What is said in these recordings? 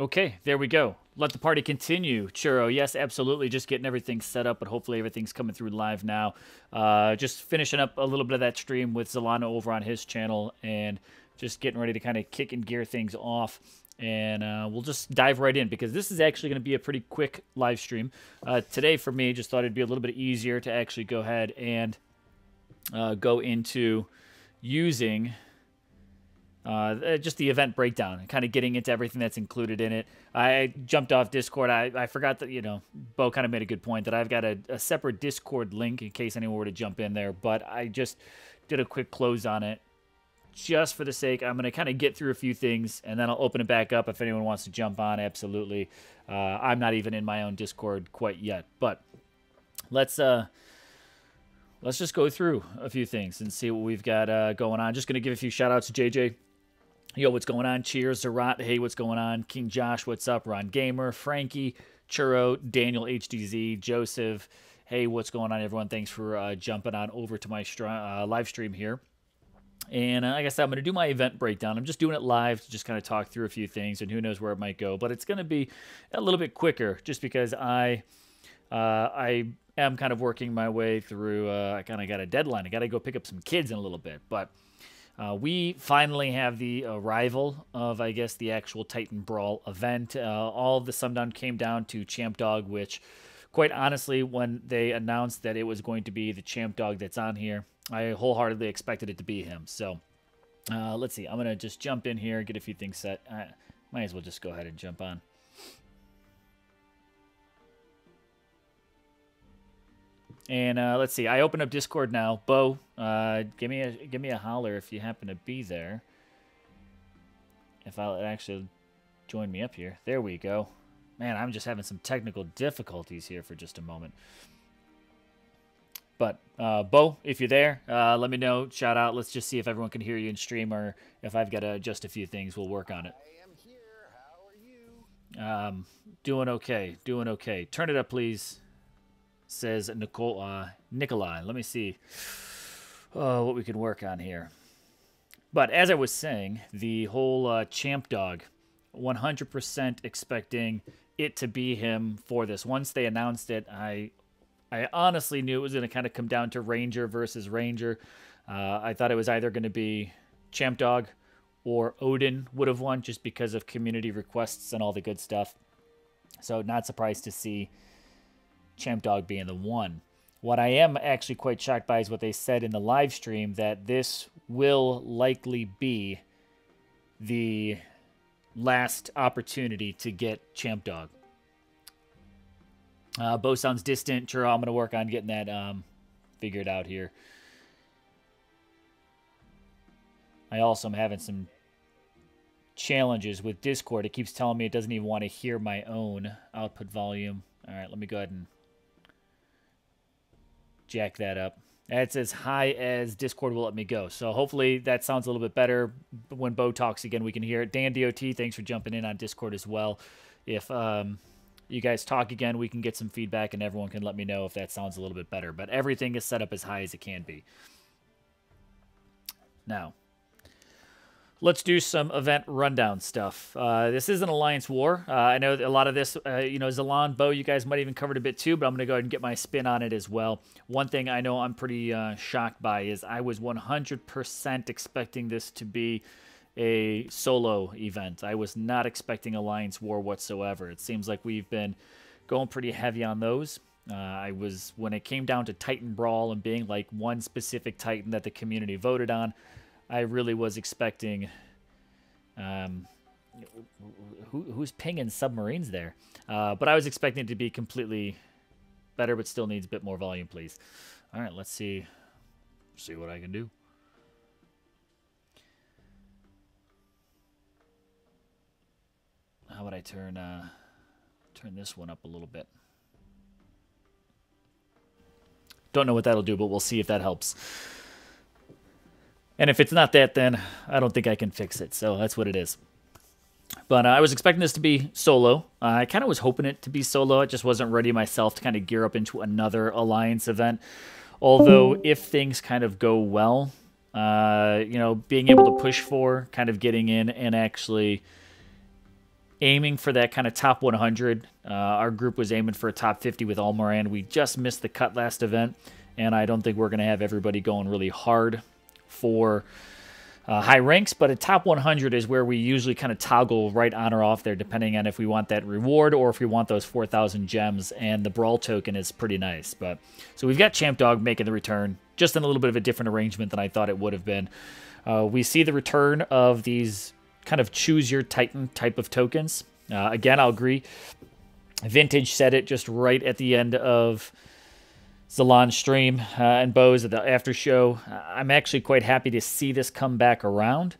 Okay, there we go. Let the party continue. Churro, yes, absolutely. Just getting everything set up, but hopefully everything's coming through live now. Just finishing up a little bit of that stream with Zalano over on his channel and just getting ready to kind of kick and gear things off. And we'll just dive right in because this is actually going to be a pretty quick live stream. Today, for me, just thought it'd be a little bit easier to actually go ahead and go into using... just the event breakdown and kind of getting into everything that's included in it. I jumped off Discord. I forgot that, you know, Bo kind of made a good point that I've got a separate Discord link in case anyone were to jump in there, but I just did a quick close on it just for the sake. I'm going to kind of get through a few things and then I'll open it back up if anyone wants to jump on. Absolutely. I'm not even in my own Discord quite yet, but let's just go through a few things and see what we've got going on. Just going to give a few shout-outs to JJ. Yo, what's going on? Cheers. Zerat, hey, what's going on? King Josh, what's up? Ron Gamer, Frankie, Churro, Daniel HDZ, Joseph. Hey, what's going on, everyone? Thanks for jumping on over to my live stream here. And like I said, I'm going to do my event breakdown. I'm just doing it live to just kind of talk through a few things, and who knows where it might go. But it's going to be a little bit quicker just because I am kind of working my way through. I kind of got a deadline. I got to go pick up some kids in a little bit. But we finally have the arrival of, I guess, the actual TitanBrawl event. All of the sundown came down to Champ Dog, which, quite honestly, when they announced that it was going to be the Champ Dog that's on here, I wholeheartedly expected it to be him. So let's see. I'm going to just jump in here, get a few things set. Might as well just go ahead and jump on. And let's see. I open up Discord now. Bo, give me a holler if you happen to be there. If I'll actually join me up here. There we go. Man, I'm just having some technical difficulties here for just a moment. But Bo, if you're there, let me know. Shout out. Let's just see if everyone can hear you in stream, or if I've got to adjust a few things, we'll work on it. I am here. How are you? Doing okay. Doing okay. Turn it up, please. Says Nikolai. Let me see what we can work on here. But as I was saying, the whole Champ Dog, 100% expecting it to be him for this. Once they announced it, I honestly knew it was going to kind of come down to Ranger versus Ranger. I thought it was either going to be Champ Dog or Odin would have won just because of community requests and all the good stuff. So not surprised to see Champ Dog being the one. What I am actually quite shocked by is what they said in the live stream, that this will likely be the last opportunity to get Champ Dog. Bo sounds distant. Sure, I'm going to work on getting that figured out here. I also am having some challenges with Discord. It keeps telling me it doesn't even want to hear my own output volume. All right, let me go ahead and jack that up. That's as high as Discord will let me go. So hopefully that sounds a little bit better. When Bo talks again, we can hear it. Dan DOT, thanks for jumping in on Discord as well. If you guys talk again, we can get some feedback and everyone can let me know if that sounds a little bit better. But everything is set up as high as it can be. Now, let's do some event rundown stuff. This is an Alliance War. I know a lot of this, you know, Zalan, Bo, you guys might even covered a bit too, but I'm going to go ahead and get my spin on it as well. One thing I know I'm pretty shocked by is I was 100% expecting this to be a solo event. I was not expecting Alliance War whatsoever. It seems like we've been going pretty heavy on those. When it came down to TitanBrawl and being like one specific Titan that the community voted on, I really was expecting, who's pinging submarines there? But I was expecting it to be completely better, but still needs a bit more volume, please. All right, let's see what I can do. How would I turn this one up a little bit? Don't know what that'll do, but we'll see if that helps. And if it's not that, then I don't think I can fix it. So that's what it is. But I was expecting this to be solo. I kind of was hoping it to be solo. I just wasn't ready myself to kind of gear up into another Alliance event. Although if things kind of go well, you know, being able to push for kind of getting in and actually aiming for that kind of top 100. Our group was aiming for a top 50 with Almorand. We just missed the cut last event, and I don't think we're going to have everybody going really hard for high ranks, but a top 100 is where we usually kind of toggle right on or off there, depending on if we want that reward or if we want those 4,000 gems, and the Brawl token is pretty nice. But so we've got Champ Dog making the return, just in a little bit of a different arrangement than I thought it would have been. We see the return of these kind of choose your Titan type of tokens. Again, I'll agree. Vintage said it just right at the end of Zalon's stream and Bo's at the after show. I'm actually quite happy to see this come back around.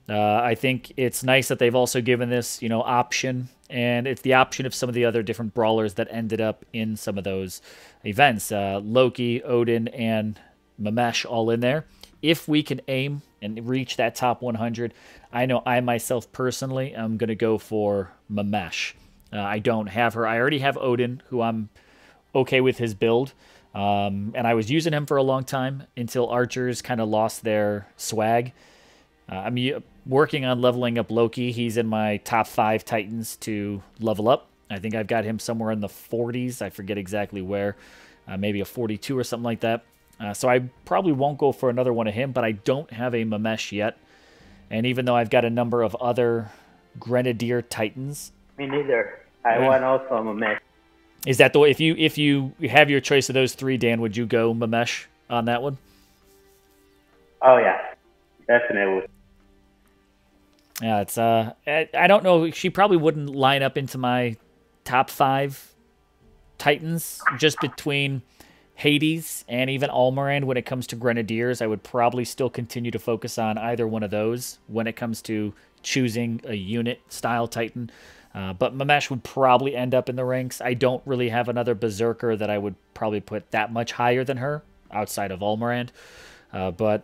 I think it's nice that they've also given this, you know, option, and it's the option of some of the other different brawlers that ended up in some of those events. Loki, Odin, and Mamesh all in there. If we can aim and reach that top 100, I know I myself personally am going to go for Mamesh. I don't have her. I already have Odin, who I'm okay with his build. And I was using him for a long time until archers kind of lost their swag. I'm working on leveling up Loki. He's in my top 5 Titans to level up. I think I've got him somewhere in the 40s. I forget exactly where. Maybe a 42 or something like that. So I probably won't go for another one of him, but I don't have a Mamesh yet. And even though I've got a number of other Grenadier Titans. Me neither. I want also a Mamesh. Is that the way? If you have your choice of those 3, Dan, would you go Mamesh on that one? Oh yeah, definitely. Yeah, it's I don't know. She probably wouldn't line up into my top 5 Titans, just between Hades and even Almorand. When it comes to Grenadiers, I would probably still continue to focus on either one of those when it comes to choosing a unit style Titan. But Mamesh would probably end up in the ranks. I don't really have another Berserker that I would probably put that much higher than her, outside of Almorand. But,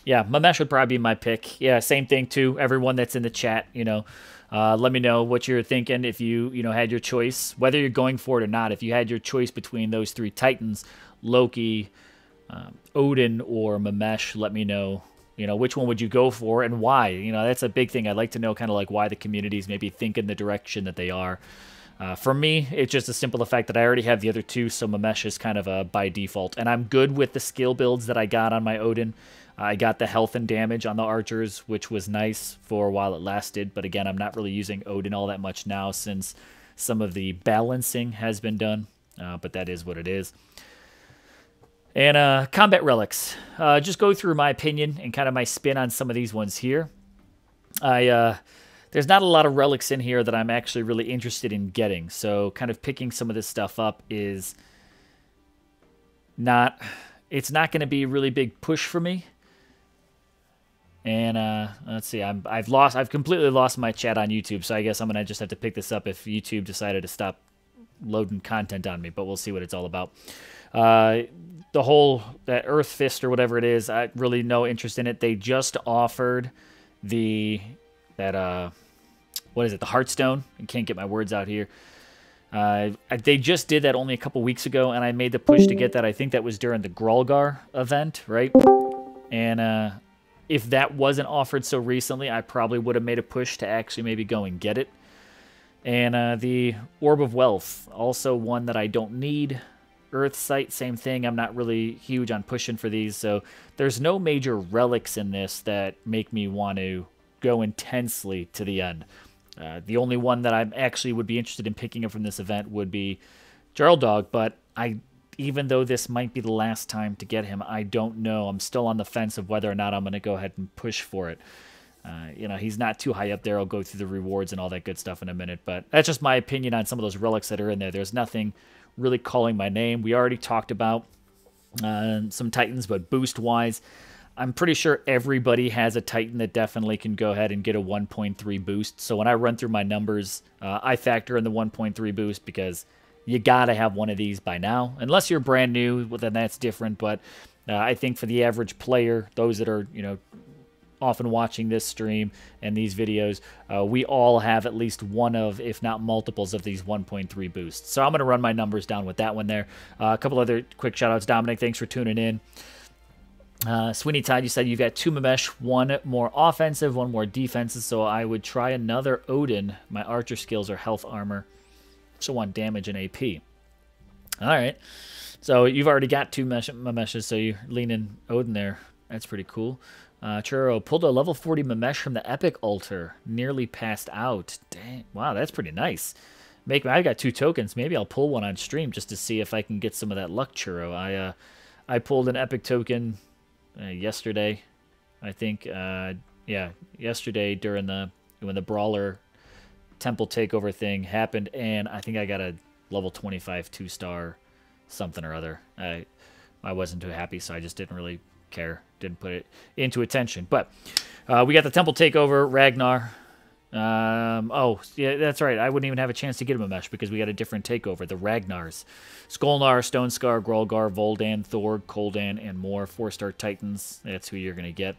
yeah, Mamesh would probably be my pick. Yeah, same thing, too. Everyone that's in the chat, you know, let me know what you're thinking if you had your choice. Whether you're going for it or not, if you had your choice between those 3 Titans, Loki, Odin, or Mamesh, let me know. You know, which one would you go for and why? You know, that's a big thing. I'd like to know kind of like why the communities maybe think in the direction that they are. For me, it's just a simple fact that I already have the other 2, so Mamesh is kind of a by default. And I'm good with the skill builds that I got on my Odin. I got the health and damage on the archers, which was nice for a while it lasted. But again, I'm not really using Odin all that much now since some of the balancing has been done. But that is what it is. And combat relics. Just go through my opinion and kind of my spin on some of these ones here. There's not a lot of relics in here that I'm actually really interested in getting. So kind of picking some of this stuff up is not... It's not going to be a really big push for me. And let's see. I've completely lost my chat on YouTube. So I guess I'm going to just have to pick this up if YouTube decided to stop loading content on me. But we'll see what it's all about. The whole, that Earth Fist or whatever it is, I really no interest in it. They just offered what is it, the Heartstone? I can't get my words out here. They just did that only a couple weeks ago, and I made the push to get that. I think that was during the Grolgar event, right? And if that wasn't offered so recently, I probably would have made a push to actually maybe go and get it. And the Orb of Wealth, also one that I don't need. Earth Sight, same thing. I'm not really huge on pushing for these, so there's no major relics in this that make me want to go intensely to the end. The only one that I actually would be interested in picking up from this event would be Gerald Dog, but even though this might be the last time to get him, I don't know. I'm still on the fence of whether or not I'm going to go ahead and push for it. You know, he's not too high up there. I'll go through the rewards and all that good stuff in a minute, but that's just my opinion on some of those relics that are in there. There's nothing really calling my name. We already talked about some Titans, but boost-wise, I'm pretty sure everybody has a Titan that definitely can go ahead and get a 1.3 boost. So when I run through my numbers, I factor in the 1.3 boost because you got to have one of these by now. Unless you're brand new, well, then that's different. But I think for the average player, those that are, you know, often watching this stream and these videos, we all have at least one of, if not multiples of these 1.3 boosts. So I'm going to run my numbers down with that one there. A couple other quick shout outs. Dominic, thanks for tuning in. Sweeney Todd, you said you've got 2 Mamesh, 1 more offensive, 1 more defensive, so I would try another Odin. My archer skills are health armor, so 1 damage and AP. All right, so you've already got 2 Mameshes, so you're leaning Odin there. That's pretty cool. Churro pulled a level 40 Mamesh from the Epic Altar, nearly passed out. Dang, wow, that's pretty nice. I got 2 tokens. Maybe I'll pull 1 on stream just to see if I can get some of that luck, Churro. I pulled an Epic token yesterday, I think. Yeah, yesterday during when the Brawler Temple Takeover thing happened, and I think I got a level 25 2-star something or other. I wasn't too happy, so I just didn't really care. Didn't put it into attention. But we got the Temple Takeover, Ragnar. Oh, yeah, that's right. I wouldn't even have a chance to get him a mesh because we got a different takeover, the Ragnars. Skolnar, Stone Scar, Grolgar, Voldan, Thor, Koldan, and more 4-star Titans. That's who you're going to get.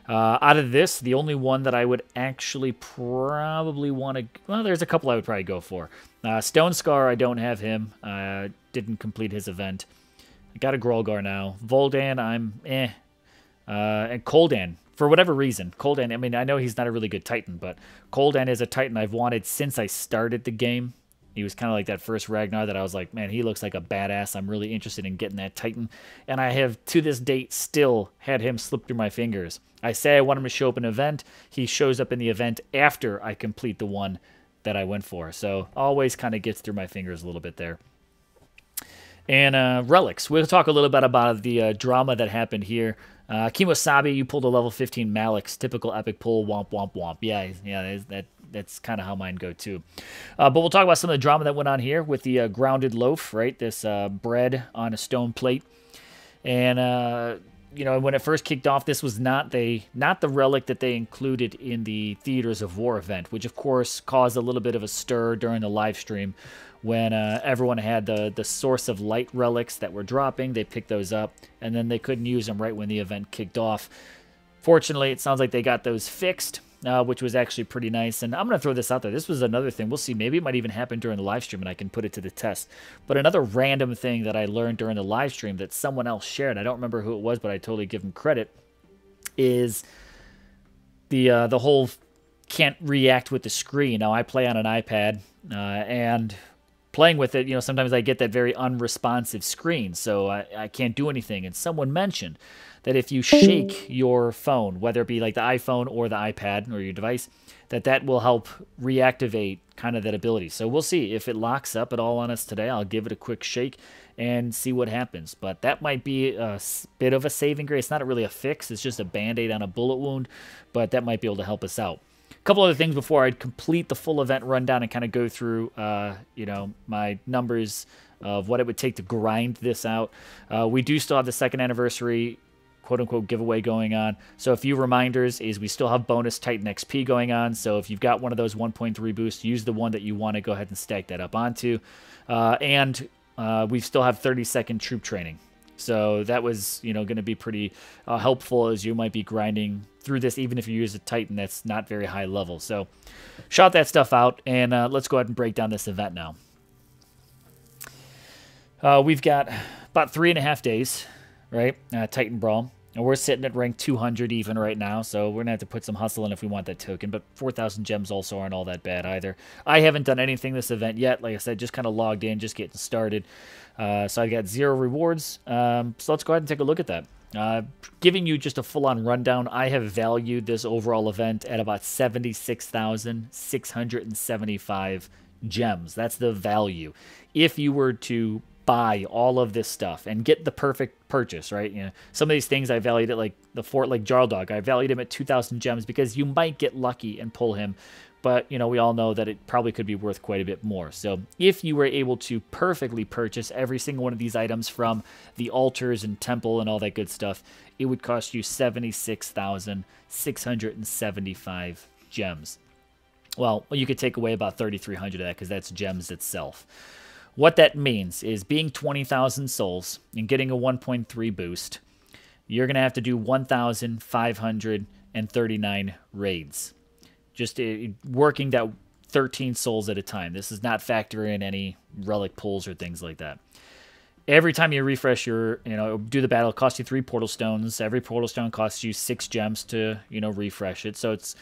Out of this, the only one that I would actually probably want to... Well, there's a couple I would probably go for. Stone Scar, I don't have him. Didn't complete his event. I got a Grolgar now. Voldan, I'm eh. And Koldan, for whatever reason. Koldan, I mean, I know he's not a really good Titan, but Koldan is a Titan I've wanted since I started the game. He was kind of like that first Ragnar that I was like, man, he looks like a badass. I'm really interested in getting that Titan. And I have, to this date, still had him slip through my fingers. I say I want him to show up in an event. He shows up in the event after I complete the one that I went for. So always kind of gets through my fingers a little bit there. And relics. We'll talk a little bit about the drama that happened here. Kimosabi, you pulled a level 15 Malix. Typical epic pull. Womp, womp, womp. Yeah, that's kind of how mine go too. But we'll talk about some of the drama that went on here with the grounded loaf, right? This bread on a stone plate. And, you know, when it first kicked off, this was not the relic that they included in the Theaters of War event, which, of course, caused a little bit of a stir during the live stream. When everyone had the Source of Light relics that were dropping, they picked those up, and then they couldn't use them right when the event kicked off. Fortunately, it sounds like they got those fixed, which was actually pretty nice. And I'm going to throw this out there. This was another thing. We'll see. Maybe it might even happen during the live stream, and I can put it to the test. But another random thing that I learned during the live stream that someone else shared, I don't remember who it was, but I totally give them credit, is the whole can't react with the screen. Now, I play on an iPad, and... playing with it, you know, sometimes I get that very unresponsive screen, so I can't do anything. And someone mentioned that if you shake your phone, whether it be like the iPhone or the iPad or your device, that will help reactivate kind of that ability. So we'll see if it locks up at all on us today. I'll give it a quick shake and see what happens. But that might be a bit of a saving grace. It's not really a fix. It's just a Band-Aid on a bullet wound, but that might be able to help us out. Couple other things before I complete the full event rundown and kind of go through, you know, my numbers of what it would take to grind this out. We do still have the 2nd anniversary, quote-unquote, giveaway going on. So a few reminders is we still have bonus Titan XP going on. So if you've got one of those 1.3 boosts, use the one that you want to go ahead and stack that up onto. And we still have 30-second troop training. So that was, you know, going to be pretty helpful as you might be grinding through this, even if you use a Titan that's not very high level. So shout that stuff out, and let's go ahead and break down this event now. We've got about 3.5 days, right? TitanBrawl. And we're sitting at rank 200 even right now, so we're going to have to put some hustle in if we want that token. But 4,000 gems also aren't all that bad either. I haven't done anything this event yet. Like I said, just kind of logged in, just getting started. So I got 0 rewards. So let's go ahead and take a look at that. Giving you just a full-on rundown, I have valued this overall event at about 76,675 gems. That's the value. If you were to buy all of this stuff and get the perfect purchase, right? You know, some of these things I valued at, like the Fort Lake Jarl Dog. I valued him at 2,000 gems because you might get lucky and pull him. But, you know, we all know that it probably could be worth quite a bit more. So if you were able to perfectly purchase every single one of these items from the altars and temple and all that good stuff, it would cost you 76,675 gems. Well, you could take away about 3,300 of that because that's gems itself. What that means is being 20,000 souls and getting a 1.3 boost, you're going to have to do 1,539 raids. Just working that 13 souls at a time. This does not factor in any relic pulls or things like that. every time you refresh your, do the battle, it costs you 3 portal stones. Every portal stone costs you 6 gems to, refresh it. So it's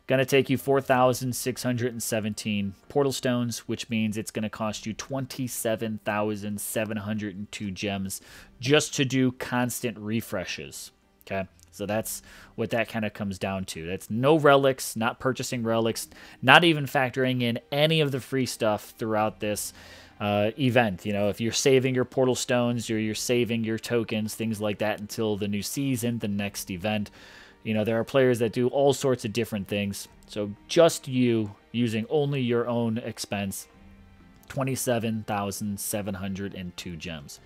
going to take you 4,617 portal stones, which means it's going to cost you 27,702 gems just to do constant refreshes. Okay, so that's what that kind of comes down to. That's no relics, not purchasing relics, not even factoring in any of the free stuff throughout this event. If you're saving your portal stones or you're saving your tokens, things like that until the new season, the next event. There are players that do all sorts of different things. So just you using only your own expense, 27,702 gems.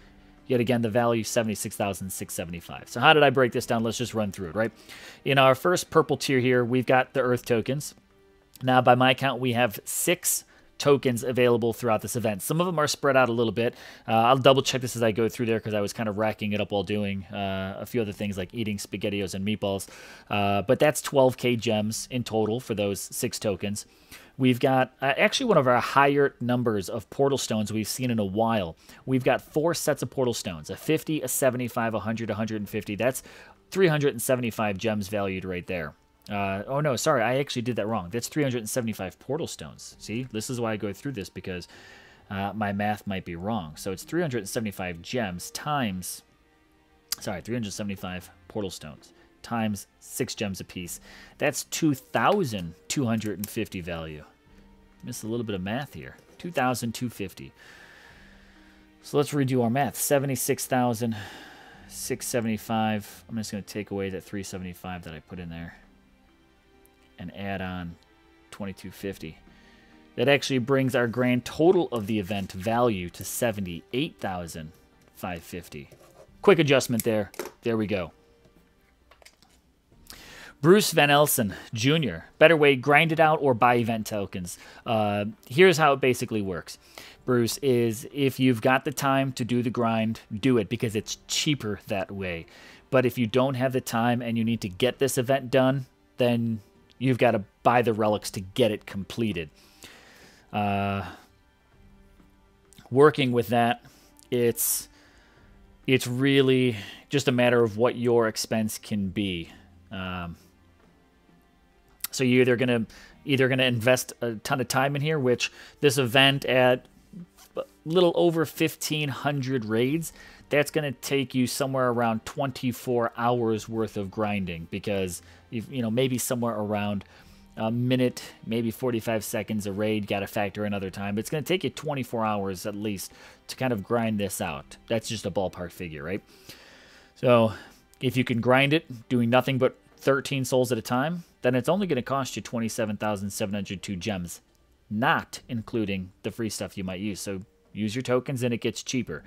Yet again, the value 76,675. So how did I break this down? Let's just run through it, right? In our first purple tier here, we've got the Earth tokens. Now, by my count, we have 6 tokens available throughout this event. Some of them are spread out a little bit. I'll double check this as I go through there because I was kind of racking it up while doing a few other things like eating SpaghettiOs and meatballs. But that's 12k gems in total for those 6 tokens. We've got actually one of our higher numbers of portal stones we've seen in a while. We've got 4 sets of portal stones, a 50, a 75, 100, 150. That's 375 gems valued right there. Oh no, sorry, I actually did that wrong. That's 375 portal stones. See, this is why I go through this, because my math might be wrong. So it's 375 gems times, 375 portal stones times 6 gems apiece. That's 2,250 value. Missed a little bit of math here. 2,250. So let's redo our math. 76,675. I'm just going to take away that 375 that I put in there and add on 2250. That actually brings our grand total of the event value to 78,550. Quick adjustment there. There we go. Bruce Van Elsen Jr. Better way, grind it out or buy event tokens. Here's how it basically works. Bruce, is if you've got the time to do the grind, do it because it's cheaper that way. But if you don't have the time and you need to get this event done, then you've got to buy the relics to get it completed. Working with that, it's really just a matter of what your expense can be. So you're either gonna invest a ton of time in here, which this event at a little over 1,500 raids, that's gonna take you somewhere around 24 hours worth of grinding, because maybe somewhere around a minute, maybe 45 seconds a raid. Got to factor in other time, but it's gonna take you 24 hours at least to kind of grind this out. That's just a ballpark figure, right? So if you can grind it doing nothing but 13 souls at a time, then it's only going to cost you 27,702 gems, not including the free stuff you might use. So use your tokens and it gets cheaper.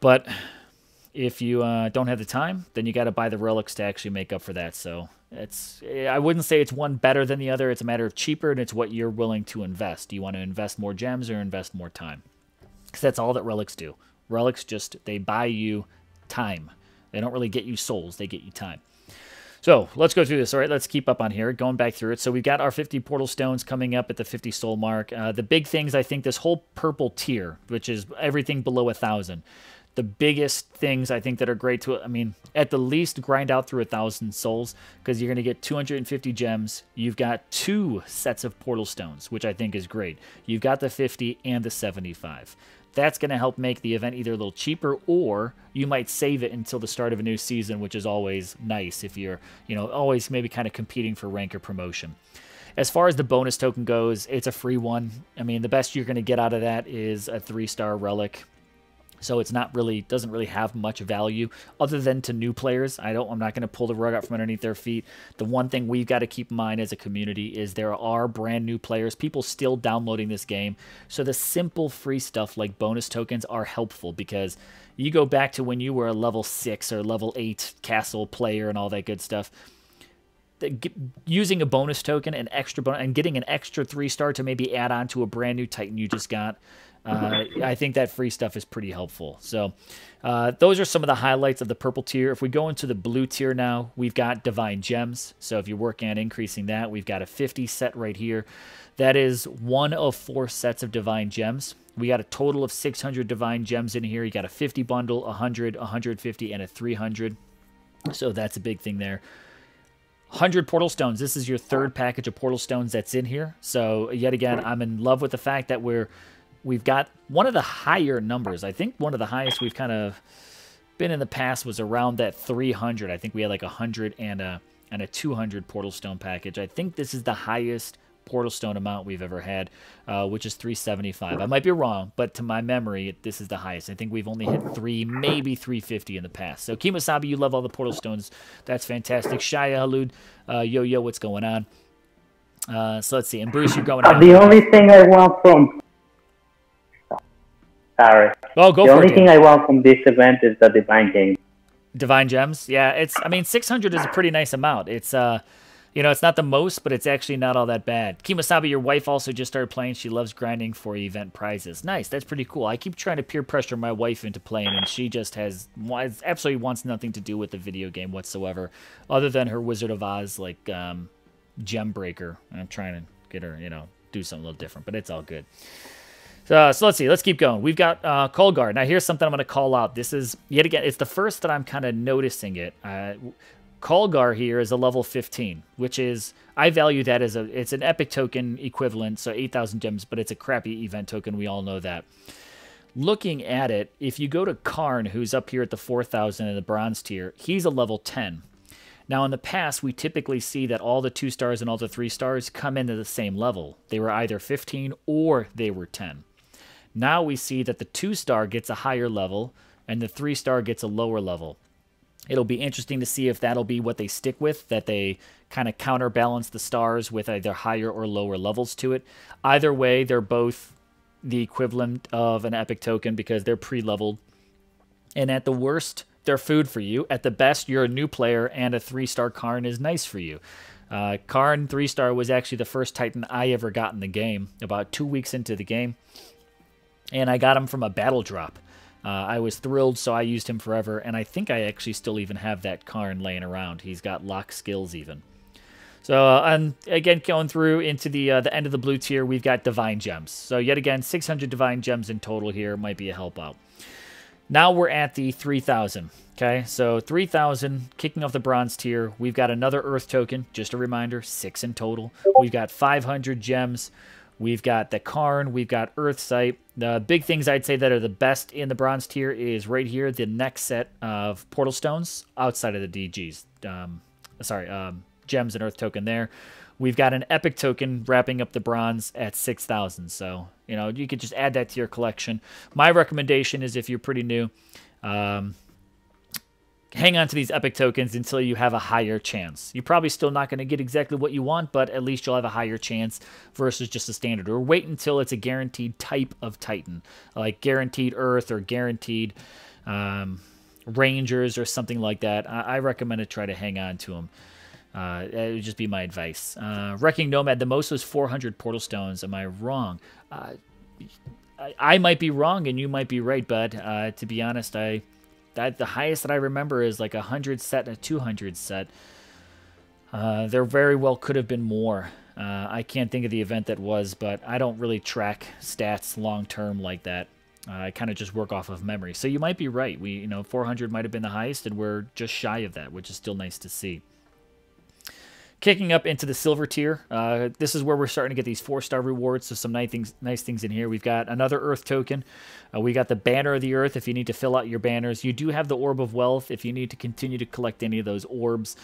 But if you don't have the time, then you got to buy the relics to actually make up for that. So I wouldn't say it's one better than the other. It's a matter of cheaper, and it's what you're willing to invest. Do you want to invest more gems or invest more time? Because that's all that relics do. Relics they buy you time. They don't really get you souls. They get you time. So let's go through this. All right, let's keep up on here, going back through it. So we've got our 50 portal stones coming up at the 50 soul mark. The big things, I think, this whole purple tier, which is everything below 1,000. The biggest things I think that are great to, at the least grind out through 1,000 souls, because you're going to get 250 gems. You've got 2 sets of portal stones, which I think is great. You've got the 50 and the 75. That's going to help make the event either a little cheaper, or you might save it until the start of a new season, which is always nice if you're, always maybe kind of competing for rank or promotion. As far as the bonus token goes, it's a free one. The best you're going to get out of that is a 3-star relic. So it's doesn't really have much value other than to new players. I'm not going to pull the rug out from underneath their feet. The one thing we've got to keep in mind as a community is there are brand new players, people still downloading this game. So the simple free stuff like bonus tokens are helpful, because you go back to when you were a level 6 or level 8 castle player and all that good stuff. Using a bonus token, an extra bonus, and getting an extra 3-star to maybe add on to a brand new Titan you just got, I think that free stuff is pretty helpful. So those are some of the highlights of the purple tier. If we go into the blue tier now, we've got Divine Gems. So if you're working on increasing that, we've got a 50 set right here. That is one of 4 sets of Divine Gems. We got a total of 600 Divine Gems in here. You got a 50 bundle, 100, 150, and a 300. So that's a big thing there. 100 Portal Stones. This is your 3rd package of Portal Stones that's in here. So yet again, I'm in love with the fact that we've got one of the higher numbers. I think one of the highest we've kind of been in the past was around that 300. I think we had like 100 and a 200 Portal Stone package. I think this is the highest Portal Stone amount we've ever had, which is 375. I might be wrong, but to my memory, this is the highest. I think we've only hit 3, maybe 350 in the past. So Kemosabe, you love all the Portal Stones. That's fantastic. Shia Halud, yo, what's going on? So let's see. And Bruce, you're going on. The only thing I want from... Sorry. Oh, go the for it. only thing I want from this event is the Divine Gems. Divine Gems? Yeah, I mean, 600 is a pretty nice amount. It's, you know, it's not the most, but it's actually not all that bad. Kemosabe, your wife also just started playing. She loves grinding for event prizes. Nice. That's pretty cool. I keep trying to peer pressure my wife into playing, and she just absolutely wants nothing to do with the video game whatsoever, other than her Wizard of Oz, like, gem breaker. I'm trying to get her, you know, do something a little different, but it's all good. So let's see. Let's keep going. We've got Colgar. Now, here's something I'm going to call out. This is, yet again, it's the first that I'm kind of noticing it. Colgar here is a level 15, which is, I value that as it's an epic token equivalent, so 8,000 gems, but it's a crappy event token. We all know that. Looking at it, if you go to Karn, who's up here at the 4,000 in the bronze tier, he's a level 10. Now, in the past, we typically see that all the 2 stars and all the 3 stars come into the same level. They were either 15 or they were 10. Now we see that the 2-star gets a higher level and the 3-star gets a lower level. It'll be interesting to see if that'll be what they stick with, that they kind of counterbalance the stars with either higher or lower levels to it. Either way, they're both the equivalent of an epic token because they're pre-leveled. And at the worst, they're food for you. At the best, you're a new player and a 3-star Karn is nice for you. Karn 3-star was actually the first Titan I ever got in the game, about 2 weeks into the game. And I got him from a battle drop. I was thrilled, so I used him forever, and I think I actually still even have that Karn laying around. He's got lock skills even. So, and again, going through into the end of the blue tier, we've got Divine Gems. So yet again, 600 Divine Gems in total here might be a help out. Now we're at the 3,000, okay? So 3,000, kicking off the bronze tier. We've got another Earth token, just a reminder, 6 in total. We've got 500 gems. We've got the Karn, we've got Earth Sight. The big things I'd say that are the best in the bronze tier is right here, the next set of Portal Stones outside of the DGs. Gems and Earth token there. We've got an Epic token wrapping up the bronze at 6,000. So, you know, you could just add that to your collection. My recommendation is if you're pretty new, hang on to these epic tokens until you have a higher chance. You're probably still not going to get exactly what you want, but at least you'll have a higher chance versus just a standard. Or wait until it's a guaranteed type of Titan, like guaranteed Earth or guaranteed Rangers or something like that. I recommend to try to hang on to them. It would just be my advice. Wrecking Nomad, the most was 400 Portal Stones. Am I wrong? I might be wrong and you might be right, bud. To be honest, the highest that I remember is like a 100 set and a 200 set. There very well could have been more. I can't think of the event that was, but I don't really track stats long term like that. I kind of just work off of memory. So you might be right. 400 might have been the highest, and we're just shy of that, which is still nice to see. Kicking up into the silver tier, this is where we're starting to get these 4-star rewards, so some nice things in here. We've got another Earth token. We got the Banner of the Earth if you need to fill out your banners. You do have the Orb of Wealth if you need to continue to collect any of those orbs.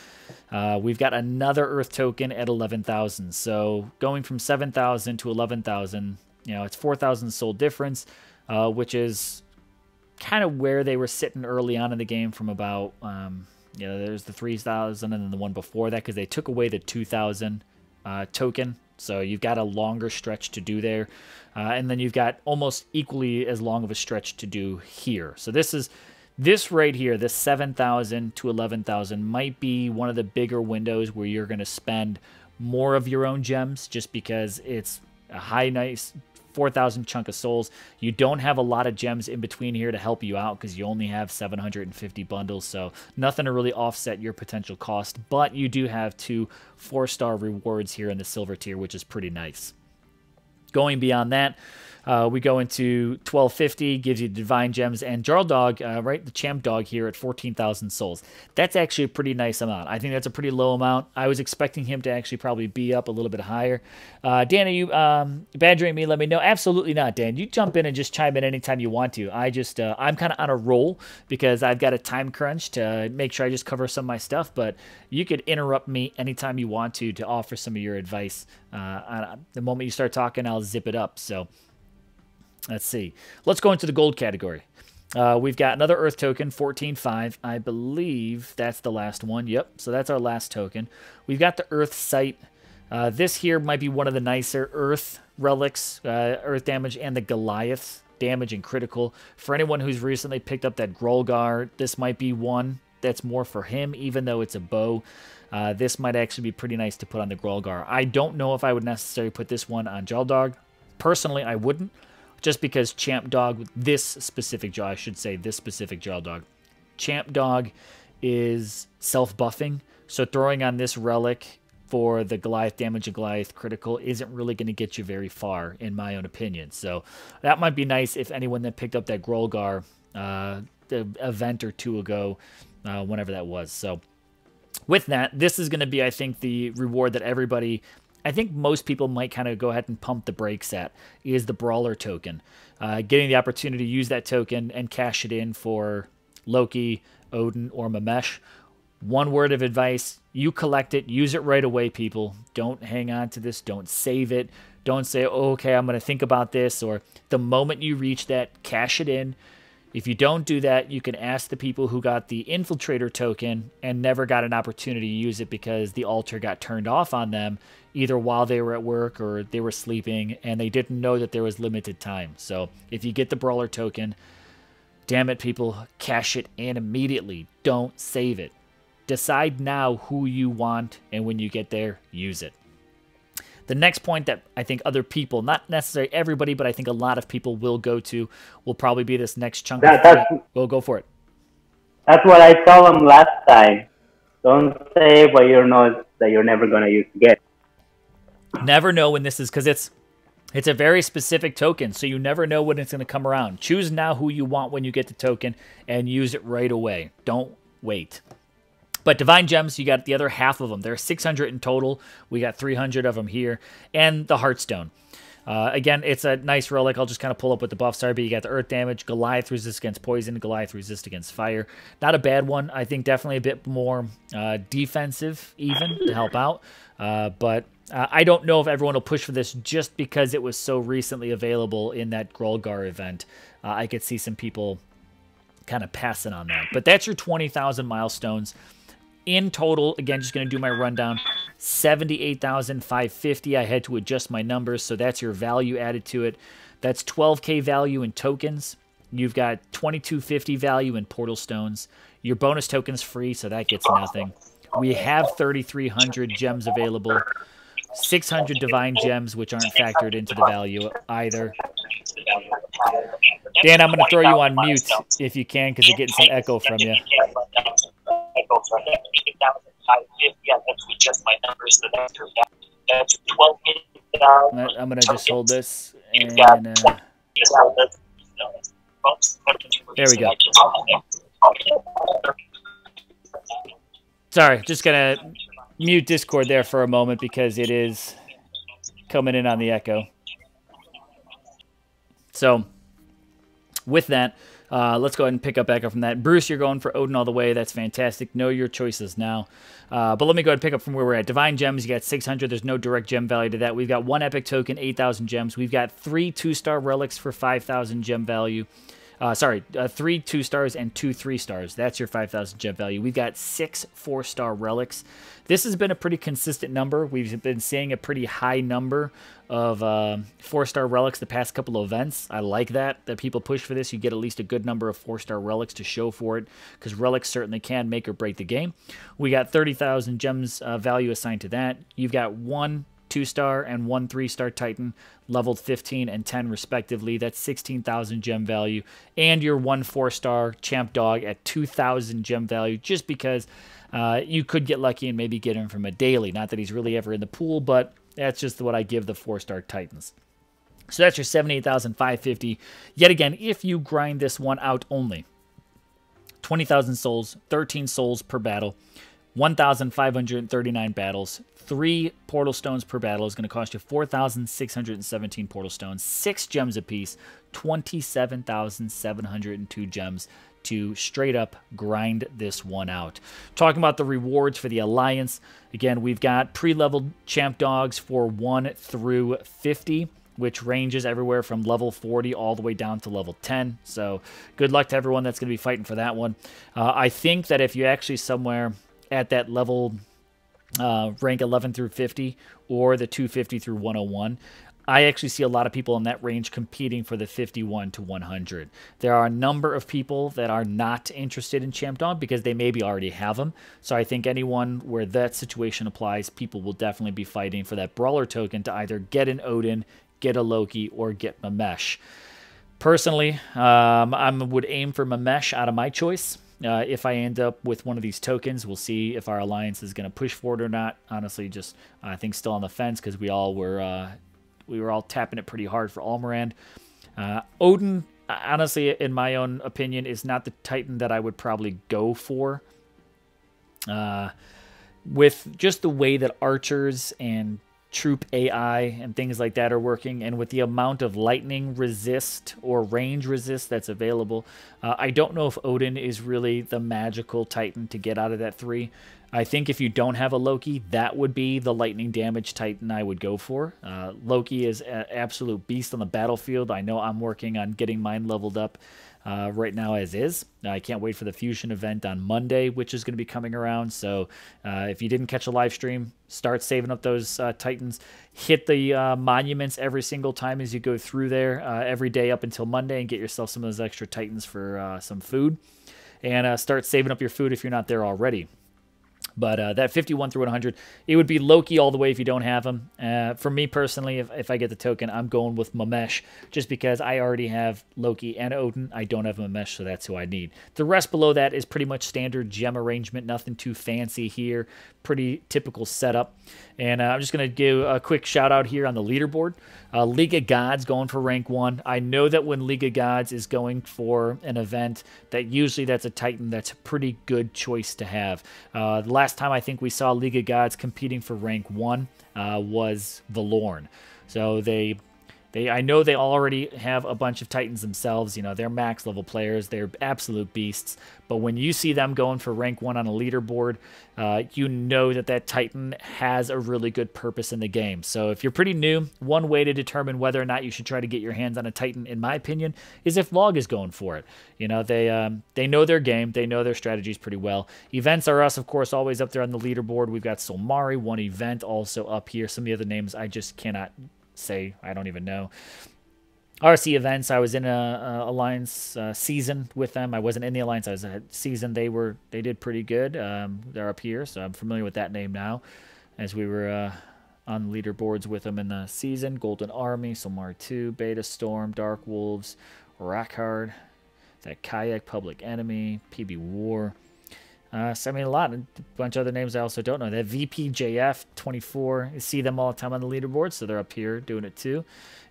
We've got another Earth token at 11,000. So going from 7,000 to 11,000, it's 4,000 soul difference, which is kind of where they were sitting early on in the game from about... there's the 3,000 and then the one before that because they took away the 2,000 token. So you've got a longer stretch to do there. And then you've got almost equally as long of a stretch to do here. So this right here, this 7,000 to 11,000 might be one of the bigger windows where you're going to spend more of your own gems just because it's a nice 4,000 chunk of souls. You don't have a lot of gems in between here to help you out because you only have 750 bundles, so nothing to really offset your potential cost, but you do have 2 4-star rewards here in the silver tier, which is pretty nice. Going beyond that, we go into 1250, gives you divine gems and Jarl Dog, right? The champ dog here at 14,000 souls. That's actually a pretty nice amount. I think that's a pretty low amount. I was expecting him to actually probably be up a little bit higher. Dan, are you badgering me? Let me know. Absolutely not, Dan. You jump in and just chime in anytime you want to. I'm kind of on a roll because I've got a time crunch to make sure I just cover some of my stuff, but you could interrupt me anytime you want to offer some of your advice. The moment you start talking, I'll zip it up. So let's see. Let's go into the gold category. We've got another Earth token, 14.5. I believe that's the last one. Yep, so that's our last token. We've got the Earth Sight. This here might be one of the nicer Earth relics, Earth damage, and the Goliath damage and critical. For anyone who's recently picked up that Grolgar, this might be one that's more for him, even though it's a bow. This might actually be pretty nice to put on the Grolgar. I don't know if I would necessarily put this one on Jarl Dog. Personally, I wouldn't. Just because Champ Dog, this specific Jarl Dog, Champ Dog is self-buffing, so throwing on this relic for the Goliath damage and Goliath critical isn't really going to get you very far, in my own opinion. So that might be nice if anyone that picked up that Grolgar the event or two ago, whenever that was. So with that, this is going to be, I think, the reward that everybody... I think most people might kind of go ahead and pump the brakes at, is the Brawler token. Getting the opportunity to use that token and cash it in for Loki, Odin, or Mamesh. One word of advice, you collect it, use it right away, people. Don't hang on to this, don't save it. Don't say, oh, okay, I'm going to think about this, or the moment you reach that, cash it in. If you don't do that, you can ask the people who got the Infiltrator token and never got an opportunity to use it because the altar got turned off on them, either while they were at work or they were sleeping, and they didn't know that there was limited time. So if you get the Brawler token, damn it, people, cash it in immediately. Don't save it. Decide now who you want, and when you get there, use it. The next point that I think other people, not necessarily everybody, but I think a lot of people will go to, will probably be this next chunk. We'll go for it. That's what I told them last time. Don't say what you know that you're never going to use again. Never know when this is, because it's a very specific token, so you never know when it's going to come around. Choose now who you want when you get the token and use it right away. Don't wait. But Divine Gems, you got the other half of them. There are 600 in total. We got 300 of them here. And the Heartstone. Again, it's a nice relic. I'll just kind of pull up what the buffs are. But you got the Earth damage, Goliath resist against poison, Goliath resist against fire. Not a bad one. I think definitely a bit more defensive even to help out. But I don't know if everyone will push for this just because it was so recently available in that Grolgar event. I could see some people kind of passing on that. But that's your 20,000 milestones. In total, again, just going to do my rundown, 78,550. I had to adjust my numbers, so that's your value added to it. That's 12K value in tokens. You've got 2250 value in portal stones. Your bonus token's free, so that gets nothing. We have 3,300 gems available. 600 divine gems, which aren't factored into the value either. Dan, I'm going to throw you on mute if you can, because you're getting some echo from you. I'm going to just hold this. And, there we go. Sorry, just going to mute Discord there for a moment because it is coming in on the echo. So, with that, let's go ahead and pick up back up from that. Bruce, you're going for Odin all the way. That's fantastic. Know your choices now. But let me go ahead and pick up from where we're at. Divine Gems, you got 600. There's no direct gem value to that. We've got one Epic Token, 8,000 gems. We've got 3 2-star relics for 5,000 gem value. 3 2-stars and 2 3-stars. That's your 5,000 gem value. We've got 6 4-star relics. This has been a pretty consistent number. We've been seeing a pretty high number of 4-star relics the past couple of events. I like that people push for this. You get at least a good number of 4-star relics to show for it, because relics certainly can make or break the game. We got 30,000 gems value assigned to that. You've got 1 2-star and 1 3-star Titan, leveled 15 and 10 respectively. That's 16,000 gem value. And your 1 4-star champ dog at 2,000 gem value, just because you could get lucky and maybe get him from a daily. Not that he's really ever in the pool, but that's just what I give the 4-star Titans. So that's your 78,550. Yet again, if you grind this one out only, 20,000 souls, 13 souls per battle, 1,539 battles, 3 portal stones per battle is going to cost you 4,617 portal stones, 6 gems apiece, 27,702 gems to straight up grind this one out. Talking about the rewards for the Alliance, again, we've got pre-leveled champ dogs for 1 through 50, which ranges everywhere from level 40 all the way down to level 10. So good luck to everyone that's going to be fighting for that one. I think that if you actually somewhere at that level rank 11 through 50 or the 250 through 101, I actually see a lot of people in that range competing for the 51 to 100. There are a number of people that are not interested in Champ Dog because they maybe already have them. So I think anyone where that situation applies, people will definitely be fighting for that Brawler token to either get an Odin, get a Loki, or get Mamesh. Personally, I would aim for Mamesh out of my choice. If I end up with one of these tokens, we'll see if our alliance is going to push forward or not. Honestly, just I think still on the fence because we were all tapping it pretty hard for Almirand. Odin, honestly, in my own opinion, is not the Titan that I would probably go for. With just the way that archers and troop AI and things like that are working, and with the amount of lightning resist or range resist that's available, I don't know if Odin is really the magical Titan to get out of that 3. I think if you don't have a Loki, that would be the lightning damage Titan I would go for. Loki is an absolute beast on the battlefield. I know I'm working on getting mine leveled up right now as is. I can't wait for the Fusion event on Monday, which is going to be coming around. So if you didn't catch a live stream, start saving up those Titans. Hit the monuments every single time as you go through there every day up until Monday and get yourself some of those extra Titans for some food. And start saving up your food if you're not there already. But that 51 through 100, it would be Loki all the way if you don't have him. For me personally, if I get the token, I'm going with Mamesh just because I already have Loki and Odin. I don't have Mamesh, so that's who I need. The rest below that is pretty much standard gem arrangement. Nothing too fancy here. Pretty typical setup. And I'm just going to give a quick shout out here on the leaderboard. League of Gods going for rank 1. I know that when League of Gods is going for an event, that usually that's a Titan that's a pretty good choice to have. The last time I think we saw League of Gods competing for rank 1 was Valorn. So I know they already have a bunch of Titans themselves. You know, they're max level players. They're absolute beasts. But when you see them going for rank 1 on a leaderboard, you know that Titan has a really good purpose in the game. So if you're pretty new, one way to determine whether or not you should try to get your hands on a Titan, in my opinion, is if Log is going for it. You know, they know their game. They know their strategies pretty well. Events are us, of course, always up there on the leaderboard. We've got Solmari, one event also up here. Some of the other names I just cannot say. I don't even know. RC events, I was in a Alliance season with them. I wasn't in the Alliance. I was a season. They did pretty good. They're up here, so I'm familiar with that name now, as we were on the leaderboards with them in the season. Golden Army, Solmar 2, Beta Storm, Dark Wolves, Rackhard, that Kayak, Public Enemy, PB War. So I mean, a bunch of other names I also don't know. That VPJF 24, you see them all the time on the leaderboard, so they're up here doing it too.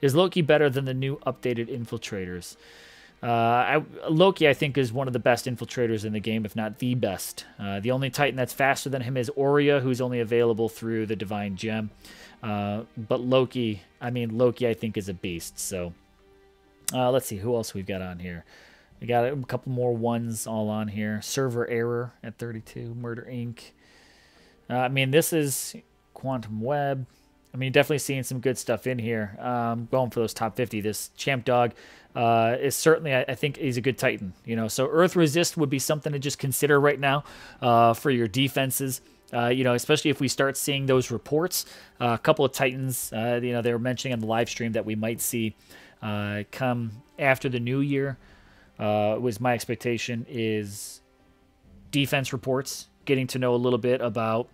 Is Loki better than the new updated infiltrators? Loki, I think, is one of the best infiltrators in the game, if not the best. The only Titan that's faster than him is Aurea, who's only available through the Divine Gem. But Loki, I think is a beast. So let's see who else we've got on here. We got a couple more ones all on here. Server Error at 32. Murder Inc. This is Quantum Web. Definitely seeing some good stuff in here. Going for those top 50. This Champ Dog is certainly, I think, he's a good Titan. So Earth Resist would be something to just consider right now for your defenses. Especially if we start seeing those reports. A couple of Titans, they were mentioning on the live stream that we might see come after the new year. Was my expectation is defense reports, getting to know a little bit about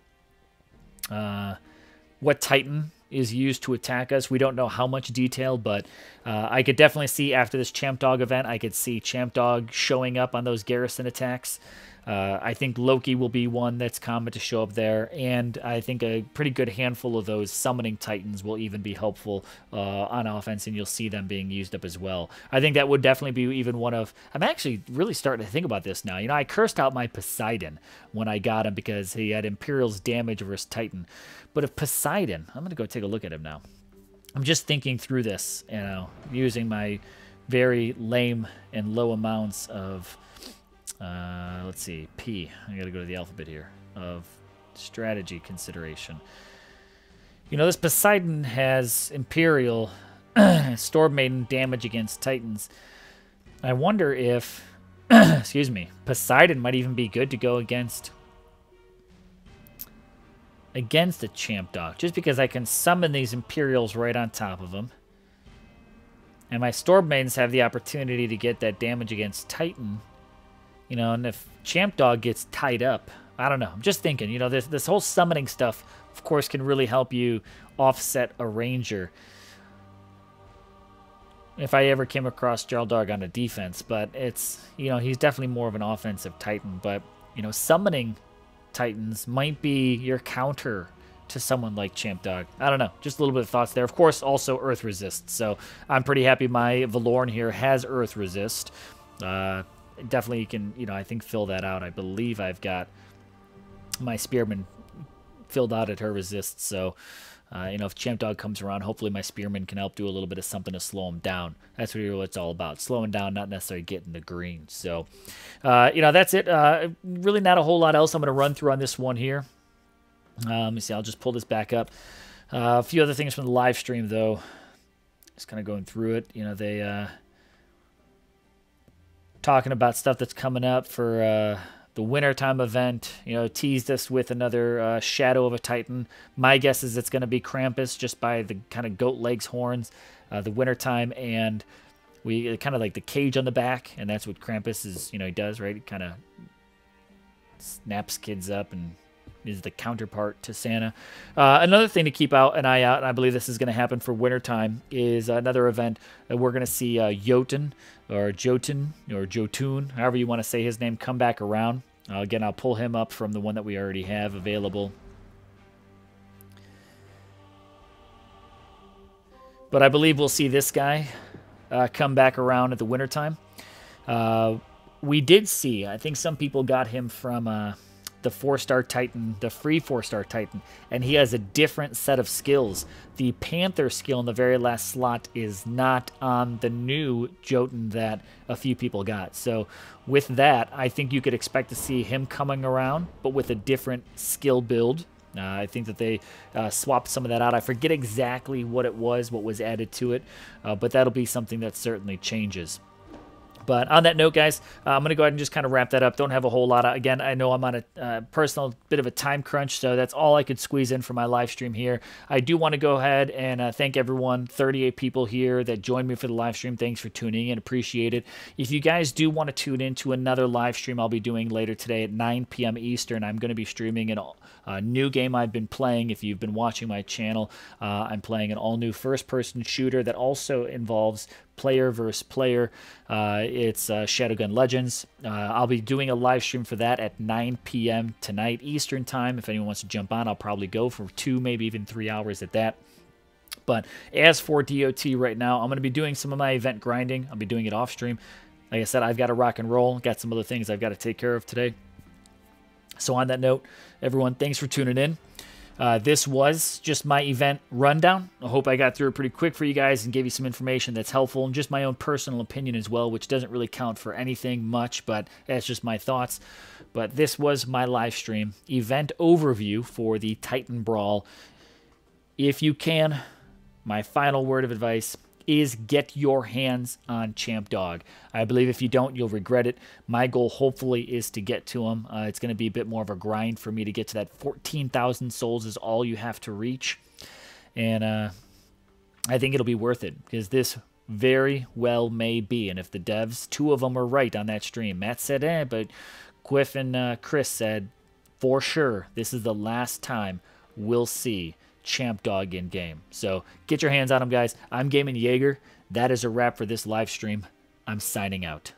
what Titan is used to attack us. We don't know how much detail, but I could definitely see after this Champ Dog event, I could see Champ Dog showing up on those garrison attacks. I think Loki will be one that's common to show up there, and I think a pretty good handful of those summoning titans will even be helpful on offense, and you'll see them being used up as well. I think that would definitely be even one of... I'm actually really starting to think about this now. You know, I cursed out my Poseidon when I got him because he had Imperial's damage versus Titan. But if Poseidon... I'm going to go take a look at him now. I'm just thinking through this, you know, using my very lame and low amounts of... let's see, P. I gotta go to the alphabet here. Of strategy consideration. You know, this Poseidon has Imperial Storm Maiden damage against Titans. I wonder if, excuse me, Poseidon might even be good to go against a Champ Dog. Just because I can summon these Imperials right on top of them. And my Storm Maidens have the opportunity to get that damage against Titan. You know, and if Champ Dog gets tied up, I don't know. I'm just thinking, you know, this whole summoning stuff, of course, can really help you offset a Ranger. If I ever came across Gerald Dog on a defense, but it's, you know, he's definitely more of an offensive Titan. But, you know, summoning Titans might be your counter to someone like Champ Dog. I don't know. Just a little bit of thoughts there. Of course, also Earth Resist. So I'm pretty happy my Valorn here has Earth Resist. Definitely you can, you know, I think fill that out. I believe I've got my Spearman filled out at her resist. So, you know, if Champ Dog comes around, hopefully my Spearman can help do a little bit of something to slow him down. That's what it's all about. Slowing down, not necessarily getting the green. So, you know, that's it. Really not a whole lot else I'm going to run through on this one here. Let me see. I'll just pull this back up. A few other things from the live stream, though. Just kind of going through it. You know, they... talking about stuff that's coming up for the wintertime event. You know, teased us with another Shadow of a Titan. My guess is it's going to be Krampus, just by the kind of goat legs horns, the wintertime, and we kind of like the cage on the back, and that's what Krampus is, you know, he does, right? He kind of snaps kids up and is the counterpart to Santa. Another thing to keep an eye out, and I believe this is going to happen for wintertime, is another event that we're going to see Jotun, or Jotun, however you want to say his name, come back around. Again, I'll pull him up from the one that we already have available. But I believe we'll see this guy come back around at the wintertime. We did see, I think some people got him from... the 4-star Titan, the free 4-star Titan, and he has a different set of skills. The Panther skill in the very last slot is not on the new Jotun that a few people got. So with that, I think you could expect to see him coming around, but with a different skill build. I think that they swapped some of that out. I forget exactly what it was, what was added to it, but that'll be something that certainly changes. But on that note, guys, I'm going to go ahead and just kind of wrap that up. Don't have a whole lot of... Again, I know I'm on a personal bit of a time crunch, so that's all I could squeeze in for my live stream here. I do want to go ahead and thank everyone, 38 people here that joined me for the live stream. Thanks for tuning in. Appreciate it. If you guys do want to tune in to another live stream I'll be doing later today at 9 p.m. Eastern, I'm going to be streaming a new game I've been playing. If you've been watching my channel, I'm playing an all-new first-person shooter that also involves player versus player. It's Shadowgun Legends. I'll be doing a live stream for that at 9 p.m. tonight Eastern time. If anyone wants to jump on, I'll probably go for 2, maybe even 3 hours at that. But as for DOT right now, I'm going to be doing some of my event grinding. I'll be doing it off stream. Like I said, I've got to rock and roll. Got some other things I've got to take care of today. So on that note, everyone, thanks for tuning in. This was just my event rundown. I hope I got through it pretty quick for you guys and gave you some information that's helpful, and just my own personal opinion as well, which doesn't really count for anything much, but that's just my thoughts. But this was my live stream event overview for the TitanBrawl. If you can, my final word of advice is get your hands on Champ Dog. I believe if you don't, you'll regret it. My goal, hopefully, is to get to him. It's going to be a bit more of a grind for me to get to that 14,000 souls is all you have to reach. And I think it'll be worth it, because this very well may be. And if the devs, 2 of them were right on that stream. Matt said, but Quiff and Chris said, for sure, this is the last time we'll see champ dog in game. So get your hands on him, guys. I'm gaming Jaeger. That is a wrap for this live stream. I'm signing out.